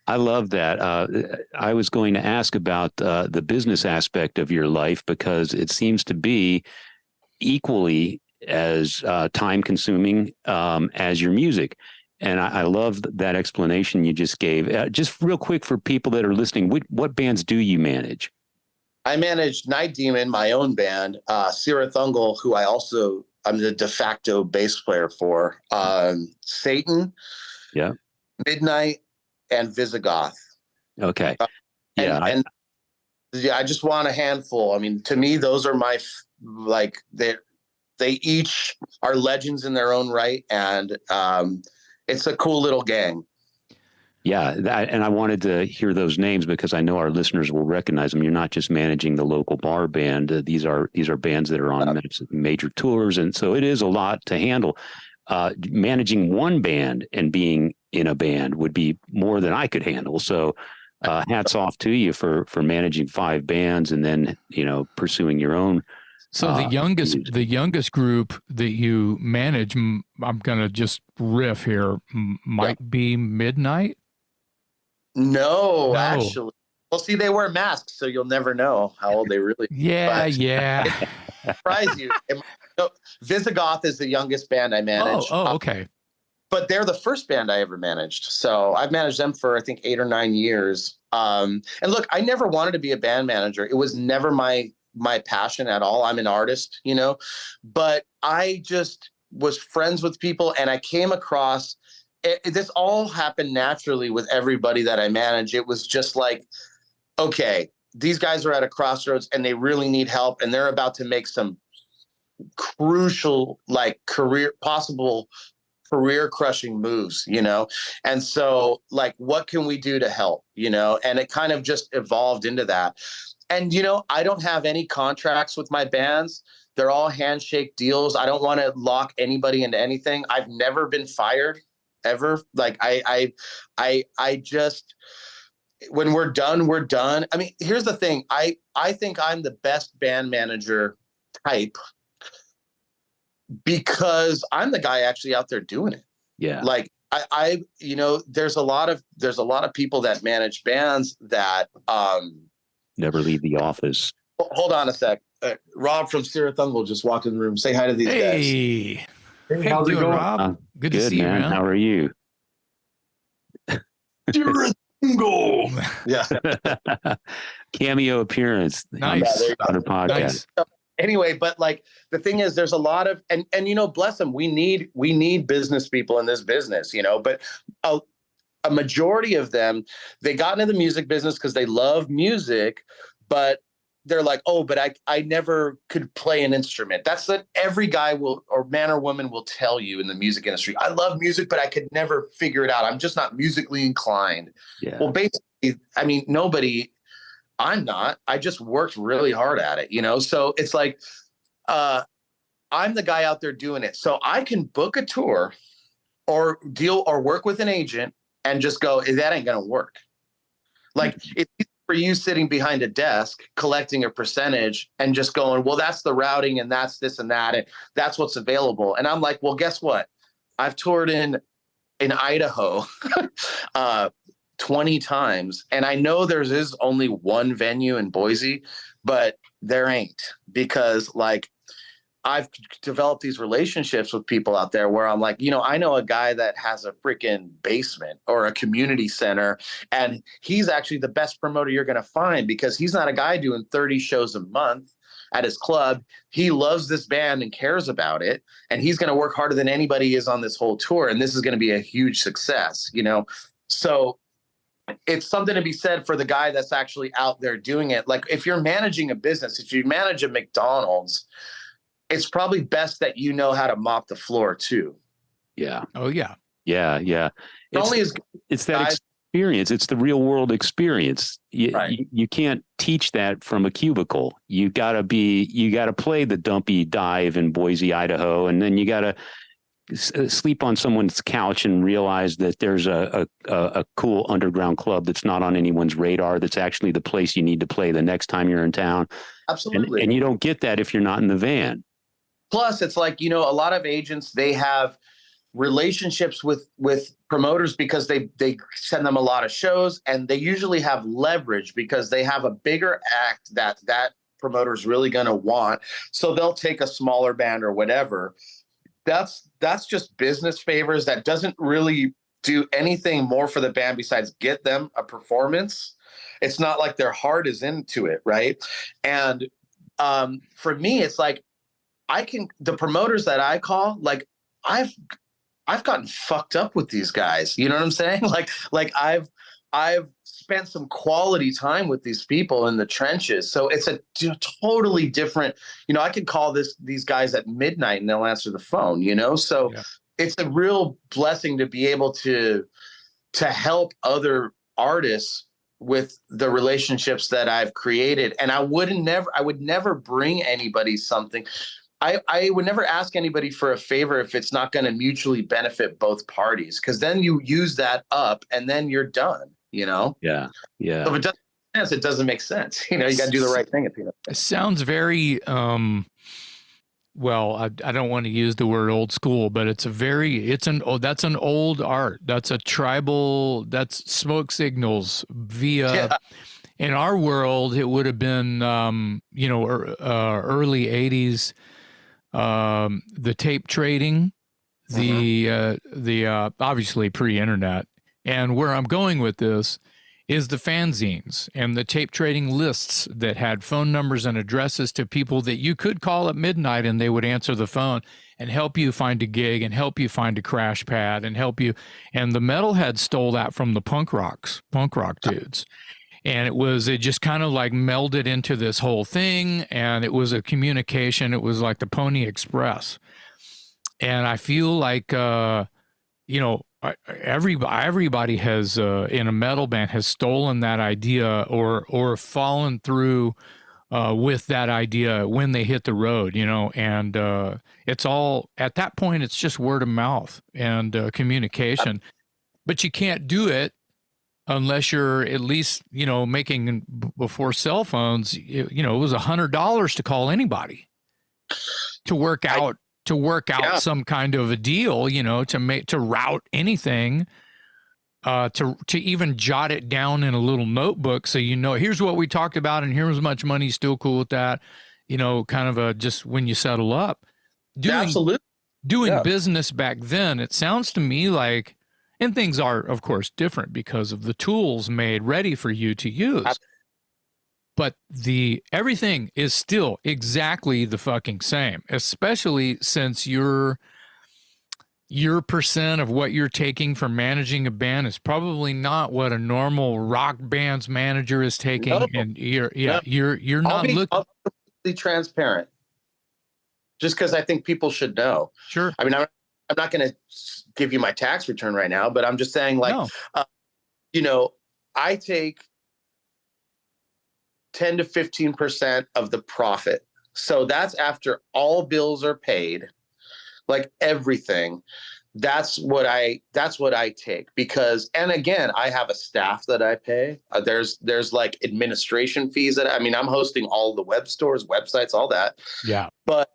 I love that. I was going to ask about the business aspect of your life because it seems to be equally as time consuming as your music. And I love that explanation you just gave. Just real quick for people that are listening, what bands do you manage? I managed Night Demon, my own band, Cirith Ungol, who I'm the de facto bass player for, Satan, Yeah. Midnight, and Visigoth. Okay. And, Yeah. and yeah, I just want a handful. I mean, to me, those are they each are legends in their own right, and it's a cool little gang. Yeah, and I wanted to hear those names because I know our listeners will recognize them. You're not just managing the local bar band; these are bands that are on major tours, and so it is a lot to handle. Managing one band and being in a band would be more than I could handle. So, hats off to you for managing 5 bands and then pursuing your own. So the youngest group that you manage, I'm gonna just riff here, might be Midnight. No, actually. Well, see, they wear masks, so you'll never know how old they really are. Yeah. Surprise you. Visigoth is the youngest band I manage. Oh, okay. But they're the first band I ever managed. So I've managed them for, I think, 8 or 9 years. And look, I never wanted to be a band manager. It was never my passion at all. I'm an artist, but I just was friends with people, and I came across this all happened naturally with everybody that I manage. It was just like, okay, these guys are at a crossroads and they really need help, and they're about to make some crucial, possible career crushing moves, And so what can we do to help, And it kind of just evolved into that. And, I don't have any contracts with my bands. They're all handshake deals. I don't want to lock anybody into anything. I've never been fired ever. I just, when we're done, we're done. I mean, here's the thing. I think I'm the best band manager type because I'm the guy actually out there doing it. Yeah. There's a lot of people that manage bands that, never leave the office. Hold on a sec. Rob from Cirith Ungol just walked in the room. Say hi to these guys. Hey, how's it going, Rob? Good to see you, man. How are you? Cirith Ungol. Yeah. Cameo appearance. Nice. On a podcast. Nice. Anyway, but the thing is, there's a lot of and bless them. We need business people in this business, but a majority of them, they got into the music business because they love music, but they're like, oh, but I never could play an instrument. That's what every guy will, or man or woman will tell you in the music industry. I love music, but I could never figure it out. I'm just not musically inclined. Yeah. Well, basically, I mean, I'm not. I just worked really hard at it, So it's like, I'm the guy out there doing it. So I can book a tour or deal or work with an agent and just go, that ain't going to work. It's for you sitting behind a desk, collecting a percentage and just going, well, that's the routing and that's this and that. And that's what's available. And I'm like, well, guess what? I've toured in Idaho 20 times. And I know there is only one venue in Boise, but there ain't, because I've developed these relationships with people out there where I'm like, I know a guy that has a freaking basement or a community center, and he's actually the best promoter you're going to find because he's not a guy doing 30 shows a month at his club. He loves this band and cares about it, and he's going to work harder than anybody is on this whole tour, and this is going to be a huge success, So it's something to be said for the guy that's actually out there doing it. If you're managing a business, if you manage a McDonald's, it's probably best that you know how to mop the floor too. Yeah. Oh yeah. Yeah. Yeah. It's that experience. It's the real world experience. You can't teach that from a cubicle. You gotta play the dumpy dive in Boise, Idaho. And then you gotta sleep on someone's couch and realize that there's a cool underground club that's not on anyone's radar. That's actually the place you need to play the next time you're in town. Absolutely. And you don't get that if you're not in the van. Plus, it's a lot of agents, they have relationships with promoters because they send them a lot of shows, and they usually have leverage because they have a bigger act that promoter is really going to want. So they'll take a smaller band or whatever. That's just business favors. That doesn't really do anything more for the band besides get them a performance. It's not like their heart is into it, right? And for me, it's like the promoters that I call, like I've gotten fucked up with these guys. You know what I'm saying? Like I've spent some quality time with these people in the trenches. So it's a totally different, I could call these guys at midnight and they'll answer the phone, So yeah. It's a real blessing to be able to help other artists with the relationships that I've created. And I would never bring anybody something. I would never ask anybody for a favor if it's not going to mutually benefit both parties, because then you use that up and then you're done, Yeah. Yeah. So if it doesn't make sense, it doesn't make sense. You got to do the right thing. It sounds very, well, I don't want to use the word old school, but that's an old art. That's a tribal, that's smoke signals via, in our world, it would have been, early 80s. The tape trading, the obviously pre-internet, and where I'm going with this is the fanzines and the tape trading lists that had phone numbers and addresses to people that you could call at midnight and they would answer the phone and help you find a gig and help you find a crash pad and help you. And the metalheads stole that from the punk rock dudes. And it just kind of like melded into this whole thing. And it was a communication. It was like the Pony Express. And I feel like, everybody has, in a metal band, has stolen that idea or fallen through with that idea when they hit the road, and it's all, at that point, it's just word of mouth and communication. But you can't do it unless you're at least, making, before cell phones, it was $100 to call anybody to work out some kind of a deal, to route anything, to even jot it down in a little notebook. So, here's what we talked about and here's how much money, still cool with that, kind of just when you settle up. Doing business back then, it sounds to me like, and things are, of course, different because of the tools made ready for you to use. But everything is still exactly the fucking same, especially since your percent of what you're taking for managing a band is probably not what a normal rock band's manager is taking. No. And you're not looking. I'll be completely transparent, just because I think people should know. Sure. I mean, I'm not going to give you my tax return right now, but I'm just saying, like, no. I take 10 to 15% of the profit. So that's after all bills are paid, like everything. That's what I take, because, and again, I have a staff that I pay. There's like administration fees I'm hosting all the web stores, websites, all that. Yeah. But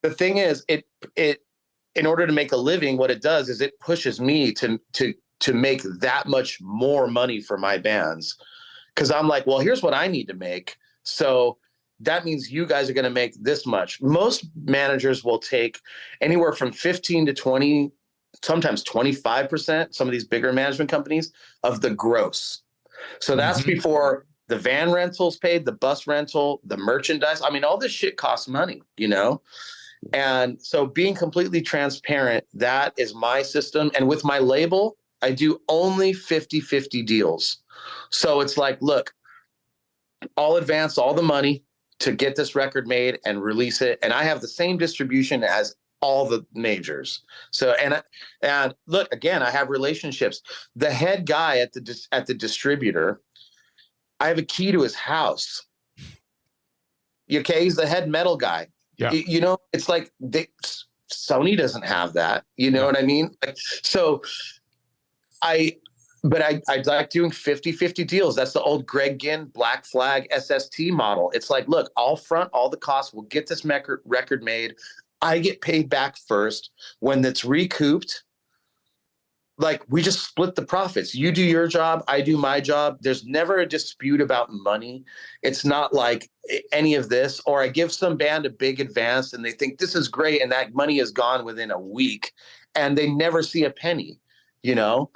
the thing is, it in order to make a living, what it does is it pushes me to make that much more money for my bands. Because I'm like, well, here's what I need to make. So that means you guys are going to make this much. Most managers will take anywhere from 15 to 20, sometimes 25%, some of these bigger management companies, of the gross. So that's before the van rental's paid, the bus rental, the merchandise. All this shit costs money, And so being completely transparent, that is my system. And with my label, I do only 50-50 deals. So it's like, look, I'll advance all the money to get this record made and release it. And I have the same distribution as all the majors. So, and look, again, I have relationships. The head guy at the distributor, I have a key to his house. Okay. He's the head metal guy. Yeah. It's like Sony doesn't have that. You know what I mean? So I like doing 50-50 deals. That's the old Greg Ginn Black Flag SST model. It's like, look, I'll front all the costs. We'll get this record made. I get paid back first. When it's recouped, like we just split the profits. You do your job, I do my job. There's never a dispute about money. It's not like any of this, or I give some band a big advance and they think this is great, and that money is gone within a week and they never see a penny, you know?